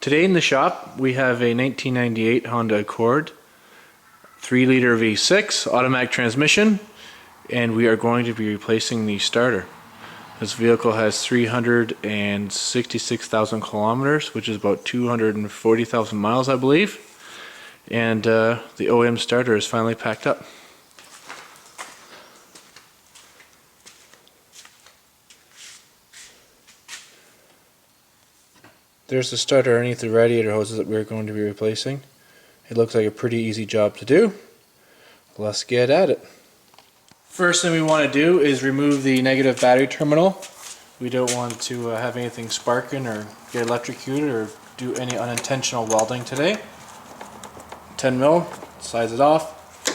Today in the shop we have a 1998 Honda Accord 3-liter V6 automatic transmission, and we are going to be replacing the starter. This vehicle has 366,000 kilometers, which is about 240,000 miles I believe, and the OEM starter is finally packed up. There's the starter underneath the radiator hoses that we're going to be replacing. It looks like a pretty easy job to do. Let's get at it. First thing we want to do is remove the negative battery terminal. We don't want to have anything sparking or get electrocuted or do any unintentional welding today. 10 mil, size it off,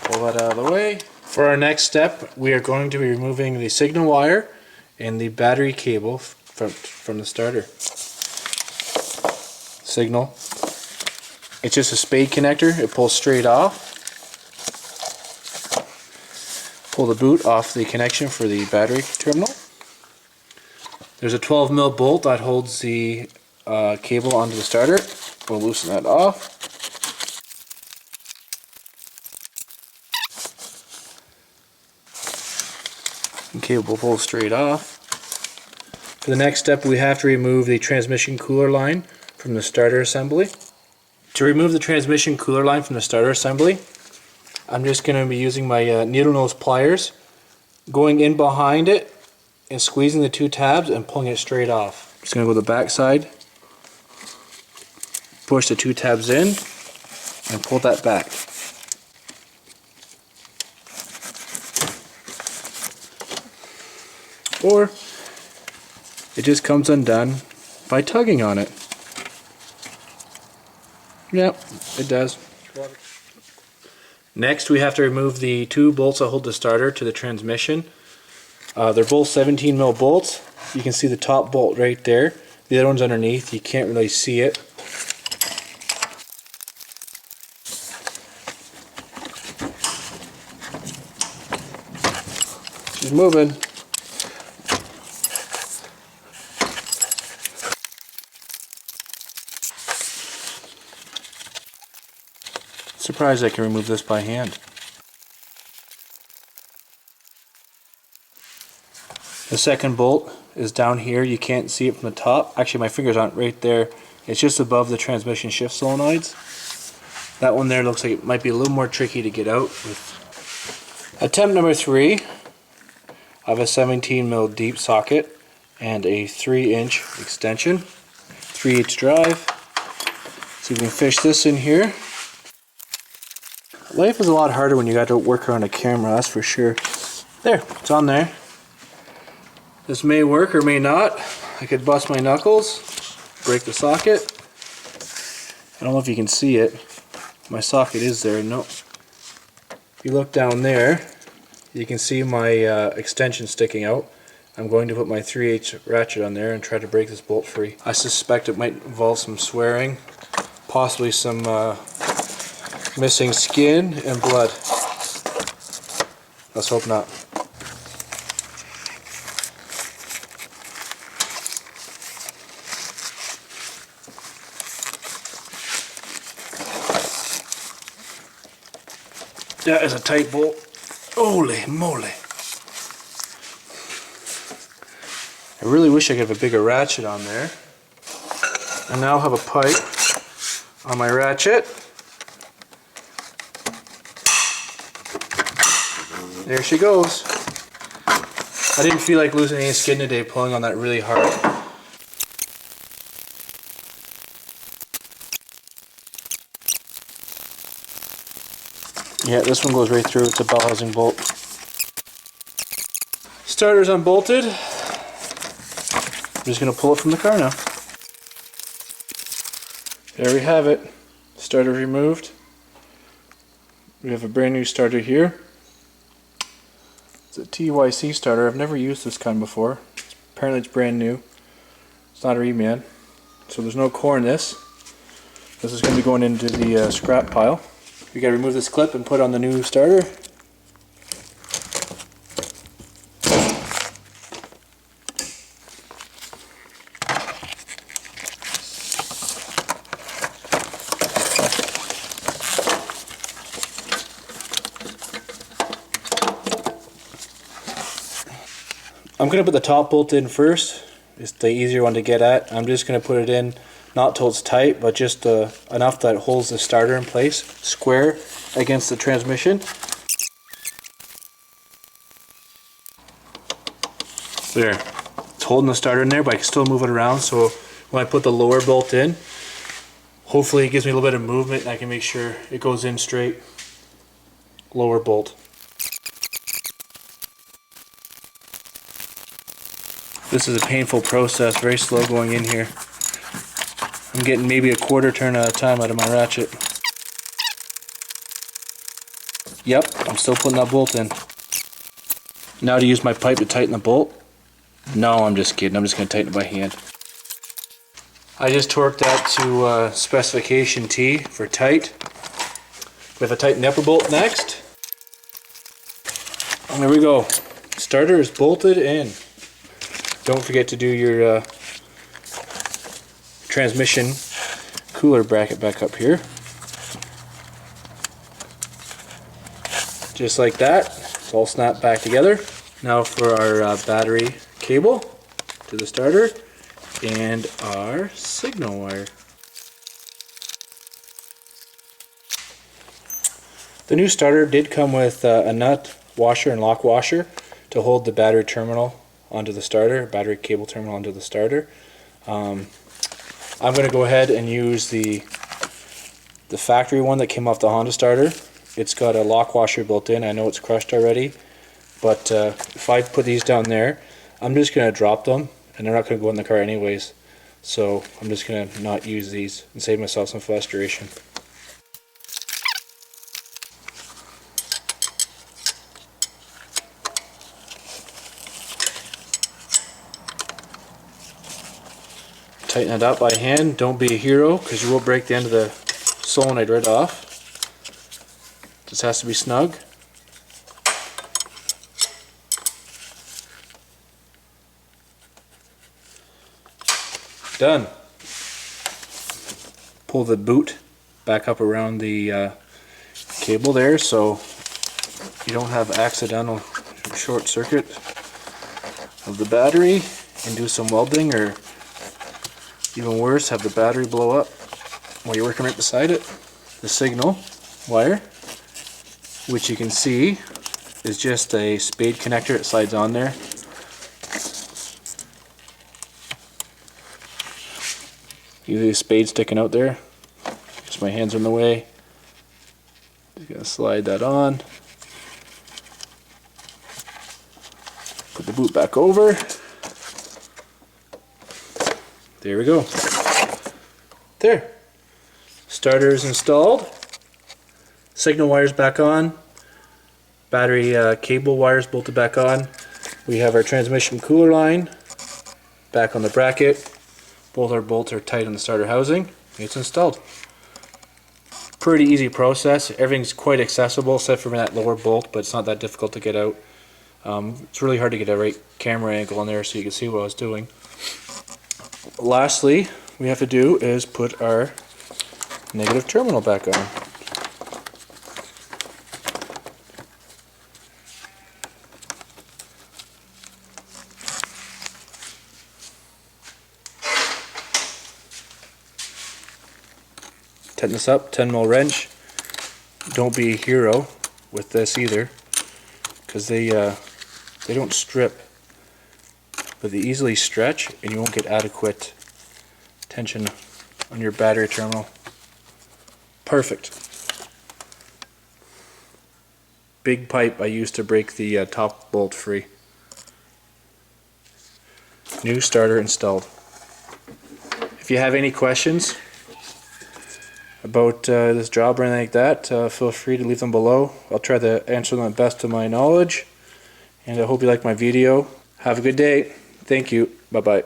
pull that out of the way. For our next step, we are going to be removing the signal wire and the battery cable from the starter. Signal. It's just a spade connector. It pulls straight off. Pull the boot off the connection for the battery terminal. There's a 12 mil bolt that holds the cable onto the starter. We'll loosen that off. The cable pulls straight off. For the next step, we have to remove the transmission cooler line from the starter assembly. To remove the transmission cooler line from the starter assembly, I'm just going to be using my needle nose pliers, going in behind it and squeezing the two tabs and pulling it straight off. Just going to go to the back side, push the two tabs in and pull that back. Or it just comes undone by tugging on it. Yep, it does. Next, we have to remove the two bolts that hold the starter to the transmission. They're both 17 mil bolts. You can see the top bolt right there. The other one's underneath. You can't really see it. She's moving. Surprised I can remove this by hand. The second bolt is down here. You can't see it from the top. Actually, my fingers aren't right there. It's just above the transmission shift solenoids. That one there looks like it might be a little more tricky to get out with. Attempt number 3. I have a 17 mil deep socket and a 3-inch extension, 3/8 drive. So we can fish this in here. Life is a lot harder when you got to work around a camera, that's for sure. There, it's on there. This may work or may not. I could bust my knuckles, break the socket. I don't know if you can see it. My socket is there. No. If you look down there, you can see my extension sticking out. I'm going to put my 3/8 ratchet on there and try to break this bolt free. I suspect it might involve some swearing, possibly some missing skin and blood. Let's hope not. That is a tight bolt. Holy moly. I really wish I could have a bigger ratchet on there. I now have a pipe on my ratchet. There she goes. I didn't feel like losing any skin today pulling on that really hard. Yeah, this one goes right through. It's a bell housing bolt. Starter's unbolted. I'm just going to pull it from the car now. There we have it. Starter removed. We have a brand new starter here. It's a TYC starter. I've never used this kind before. Apparently it's brand new. It's not a reman. So there's no core in this. This is going to be going into the scrap pile. We got to remove this clip and put on the new starter. I'm going to put the top bolt in first. It's the easier one to get at. I'm just going to put it in, not till it's tight, but just enough that it holds the starter in place, square against the transmission. There. It's holding the starter in there, but I can still move it around, so when I put the lower bolt in, hopefully it gives me a little bit of movement and I can make sure it goes in straight. Lower bolt. This is a painful process, very slow going in here. I'm getting maybe a quarter turn at a time out of my ratchet. Yep, I'm still putting that bolt in. Now to use my pipe to tighten the bolt. No, I'm just kidding. I'm just going to tighten it by hand. I just torqued that to specification T for tight. We have to tighten the upper bolt next. And there we go. Starter is bolted in. Don't forget to do your transmission cooler bracket back up here. Just like that. It's all snapped back together. Now for our battery cable to the starter and our signal wire. The new starter did come with a nut washer and lock washer to hold the battery terminal onto the starter, battery cable terminal onto the starter. I'm going to go ahead and use the factory one that came off the Honda starter. It's got a lock washer built in. I know it's crushed already, but if I put these down there, I'm just going to drop them and they're not going to go in the car anyways. So I'm just going to not use these and save myself some frustration. Tighten it up by hand. Don't be a hero because you will break the end of the solenoid right off. Just has to be snug. Done. Pull the boot back up around the cable there so you don't have accidental short circuit of the battery and do some welding, or even worse, have the battery blow up while you're working right beside it. The signal wire, which you can see is just a spade connector. It slides on there. Usually a spade sticking out there. Just my hands are in the way. Just gonna slide that on. Put the boot back over. There we go. There. Starter is installed. Signal wires back on. Battery cable wires bolted back on. We have our transmission cooler line back on the bracket. Both our bolts are tight on the starter housing. It's installed. Pretty easy process. Everything's quite accessible except for that lower bolt, but it's not that difficult to get out. It's really hard to get a right camera angle on there so you can see what I was doing. Lastly, we have to do is put our negative terminal back on. Tighten this up, 10mm wrench. Don't be a hero with this either, because they don't strip, but they easily stretch and you won't get adequate tension on your battery terminal. Perfect. Big pipe I used to break the top bolt free. New starter installed. If you have any questions about this job or anything like that, feel free to leave them below. I'll try to answer them the best of my knowledge, and I hope you like my video. Have a good day. Thank you. Bye-bye.